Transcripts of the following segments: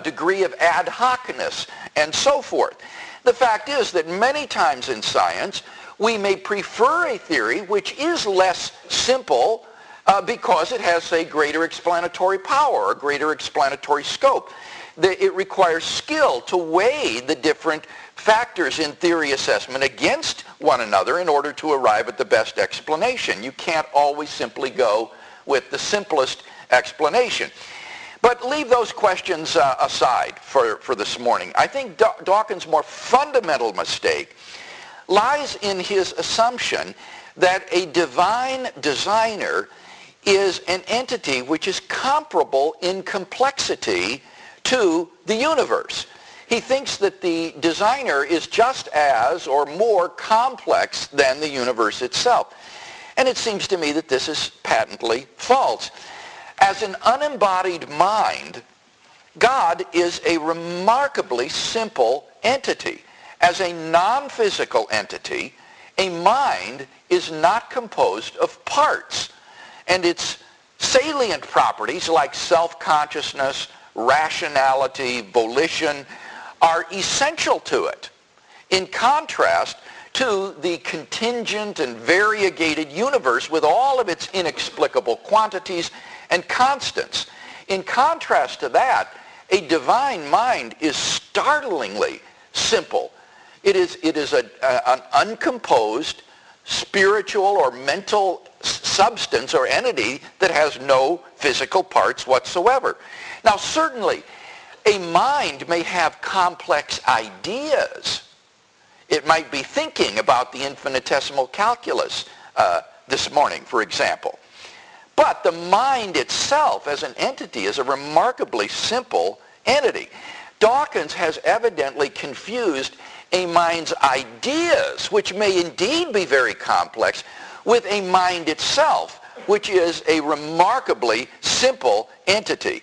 degree of ad hocness, and so forth. The fact is that many times in science, we may prefer a theory which is less simple because it has, say, greater explanatory power or greater explanatory scope. It requires skill to weigh the different factors in theory assessment against one another in order to arrive at the best explanation. You can't always simply go with the simplest explanation. But leave those questions aside for this morning. I think Dawkins' more fundamental mistake lies in his assumption that a divine designer is an entity which is comparable in complexity to the universe. He thinks that the designer is just as or more complex than the universe itself. And it seems to me that this is patently false. As an unembodied mind, God is a remarkably simple entity. As a non-physical entity, a mind is not composed of parts. And its salient properties like self-consciousness, rationality, volition, are essential to it, in contrast to the contingent and variegated universe with all of its inexplicable quantities and constants. In contrast to that, a divine mind is startlingly simple. It is an uncomposed spiritual or mental substance or entity that has no physical parts whatsoever. Now, certainly, a mind may have complex ideas. It might be thinking about the infinitesimal calculus this morning, for example. But the mind itself as an entity is a remarkably simple entity. Dawkins has evidently confused a mind's ideas, which may indeed be very complex, with a mind itself, which is a remarkably simple entity.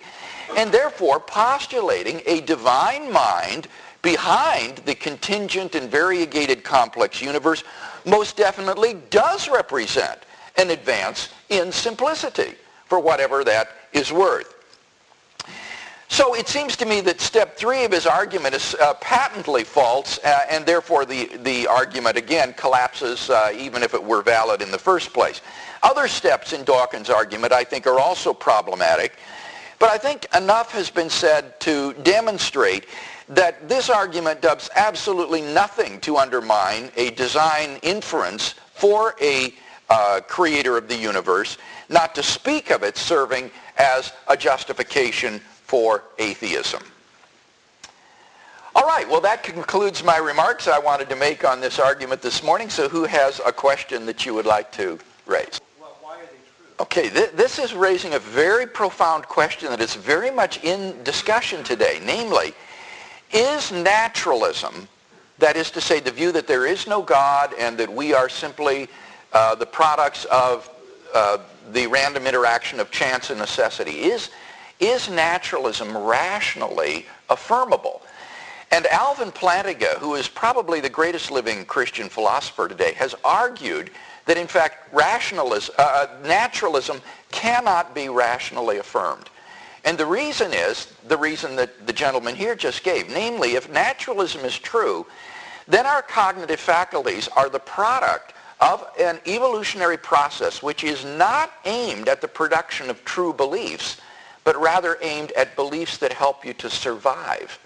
And therefore, postulating a divine mind behind the contingent and variegated complex universe most definitely does represent an advance in simplicity, for whatever that is worth. So it seems to me that step 3 of his argument is patently false, and therefore the argument again collapses even if it were valid in the first place. Other steps in Dawkins' argument I think are also problematic, but I think enough has been said to demonstrate that this argument does absolutely nothing to undermine a design inference for a creator of the universe, not to speak of it serving as a justification for atheism. All right, well, that concludes my remarks I wanted to make on this argument this morning. So who has a question that you would like to raise? Well, why are they true? Okay, this is raising a very profound question that is very much in discussion today. Namely, is naturalism, that is to say the view that there is no God and that we are simply the products of the random interaction of chance and necessity, is naturalism rationally affirmable? And Alvin Plantinga, who is probably the greatest living Christian philosopher today, has argued that in fact naturalism cannot be rationally affirmed. And the reason is the reason that the gentleman here just gave. Namely, if naturalism is true, then our cognitive faculties are the product of an evolutionary process which is not aimed at the production of true beliefs, but rather aimed at beliefs that help you to survive.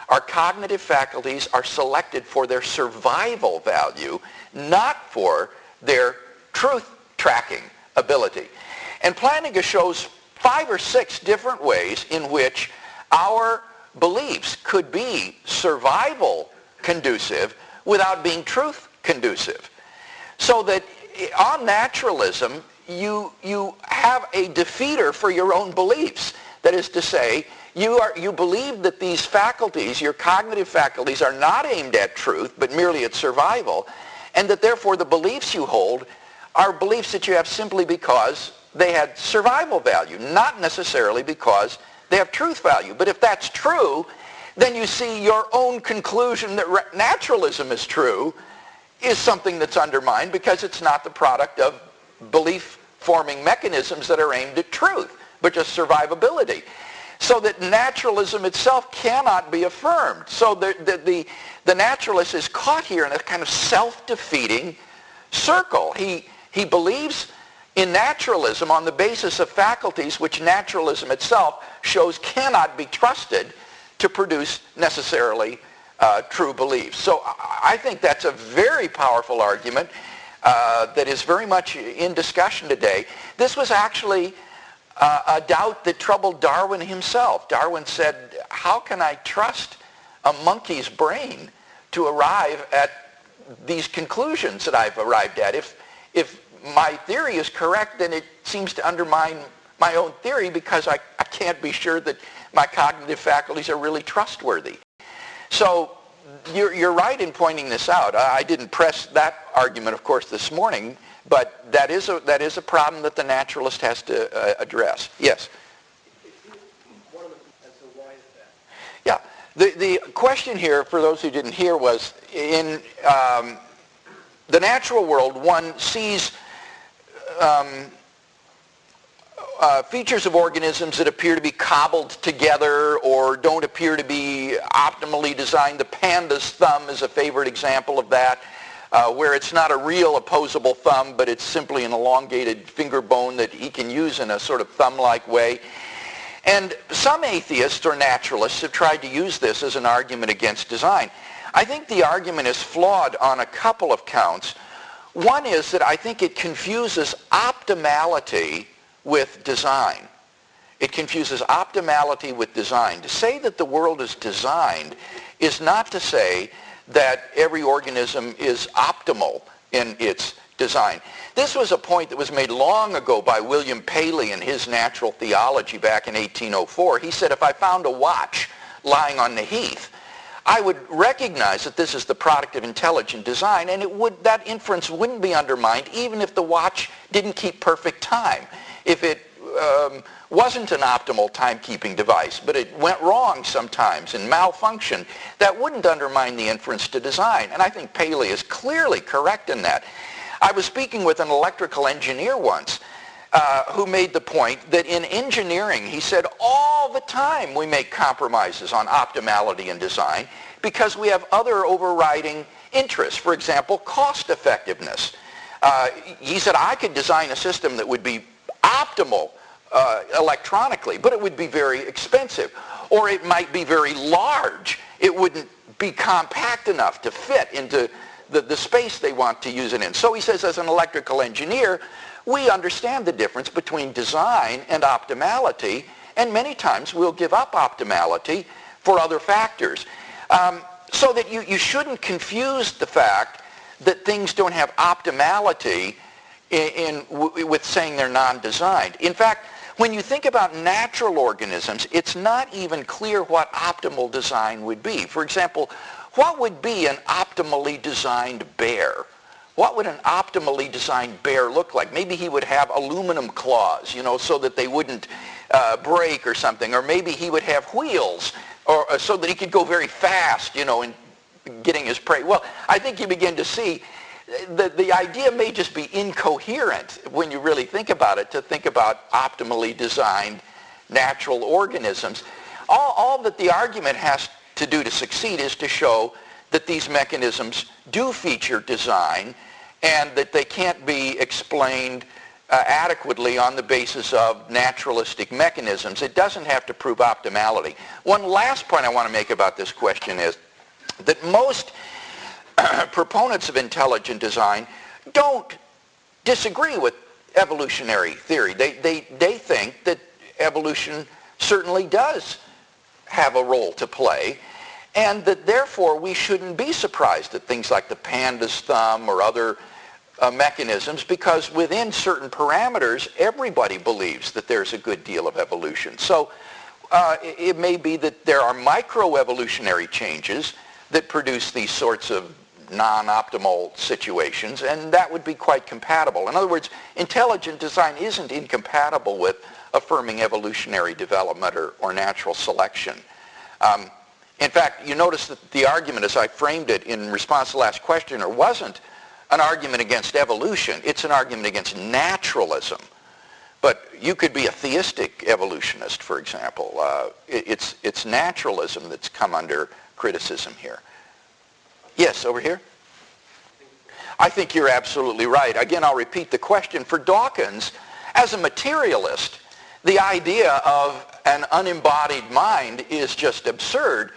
Our cognitive faculties are selected for their survival value, not for their truth-tracking ability. And Plantinga shows 5 or 6 different ways in which our beliefs could be survival conducive without being truth conducive. So that on naturalism, you have a defeater for your own beliefs. That is to say, you believe that these faculties, your cognitive faculties, are not aimed at truth, but merely at survival, and that therefore the beliefs you hold are beliefs that you have simply because they had survival value, not necessarily because they have truth value. But if that's true, then you see your own conclusion that naturalism is true is something that's undermined because it's not the product of belief-forming mechanisms that are aimed at truth, but just survivability. so that naturalism itself cannot be affirmed. So the naturalist is caught here in a kind of self-defeating circle. He believes in naturalism on the basis of faculties which naturalism itself shows cannot be trusted to produce necessarily true beliefs. So I think that's a very powerful argument that is very much in discussion today. This was actually a doubt that troubled Darwin himself. Darwin said, how can I trust a monkey's brain to arrive at these conclusions that I've arrived at? If my theory is correct, then it seems to undermine my own theory because I can't be sure that my cognitive faculties are really trustworthy. So you're right in pointing this out. I didn't press that argument, of course, this morning, but that is a problem that the naturalist has to address. Yes? So why is that? Yeah. The question here, for those who didn't hear, was in the natural world, one sees features of organisms that appear to be cobbled together or don't appear to be optimally designed. The panda's thumb is a favorite example of that, where it's not a real opposable thumb, but it's simply an elongated finger bone that he can use in a sort of thumb-like way. And some atheists or naturalists have tried to use this as an argument against design. I think the argument is flawed on a couple of counts. One is that I think it confuses optimality with design. It confuses optimality with design. To say that the world is designed is not to say that every organism is optimal in its design. This was a point that was made long ago by William Paley in his Natural Theology back in 1804. He said, if I found a watch lying on the heath, I would recognize that this is the product of intelligent design, and that inference wouldn't be undermined even if the watch didn't keep perfect time. If it wasn't an optimal timekeeping device, but it went wrong sometimes and malfunctioned, that wouldn't undermine the inference to design. And I think Paley is clearly correct in that. I was speaking with an electrical engineer once who made the point that in engineering, he said, all the time we make compromises on optimality in design because we have other overriding interests. For example, cost effectiveness. He said, I could design a system that would be optimal electronically, but it would be very expensive. Or it might be very large. It wouldn't be compact enough to fit into the space they want to use it in. So he says, as an electrical engineer, we understand the difference between design and optimality, and many times we'll give up optimality for other factors. So that you shouldn't confuse the fact that things don't have optimality with saying they're non-designed. In fact, when you think about natural organisms, it's not even clear what optimal design would be. For example, what would be an optimally designed bear? What would an optimally designed bear look like? Maybe he would have aluminum claws, so that they wouldn't break or something. Or maybe he would have wheels so that he could go very fast, in getting his prey. Well, I think you begin to see the idea may just be incoherent when you really think about it, to think about optimally designed natural organisms. All that the argument has to do to succeed is to show that these mechanisms do feature design and that they can't be explained adequately on the basis of naturalistic mechanisms. It doesn't have to prove optimality. One last point I want to make about this question is that most proponents of intelligent design don't disagree with evolutionary theory. They think that evolution certainly does have a role to play, and that therefore we shouldn't be surprised at things like the panda's thumb or other mechanisms, because within certain parameters everybody believes that there's a good deal of evolution. So it may be that there are microevolutionary changes that produce these sorts of non-optimal situations, and that would be quite compatible. In other words, intelligent design isn't incompatible with affirming evolutionary development or natural selection. In fact, you notice that the argument as I framed it in response to the last questioner wasn't an argument against evolution. It's an argument against naturalism, But you could be a theistic evolutionist, for example. It's naturalism that's come under criticism here. Yes, over here? I think you're absolutely right. Again, I'll repeat the question. For Dawkins, as a materialist, the idea of an unembodied mind is just absurd.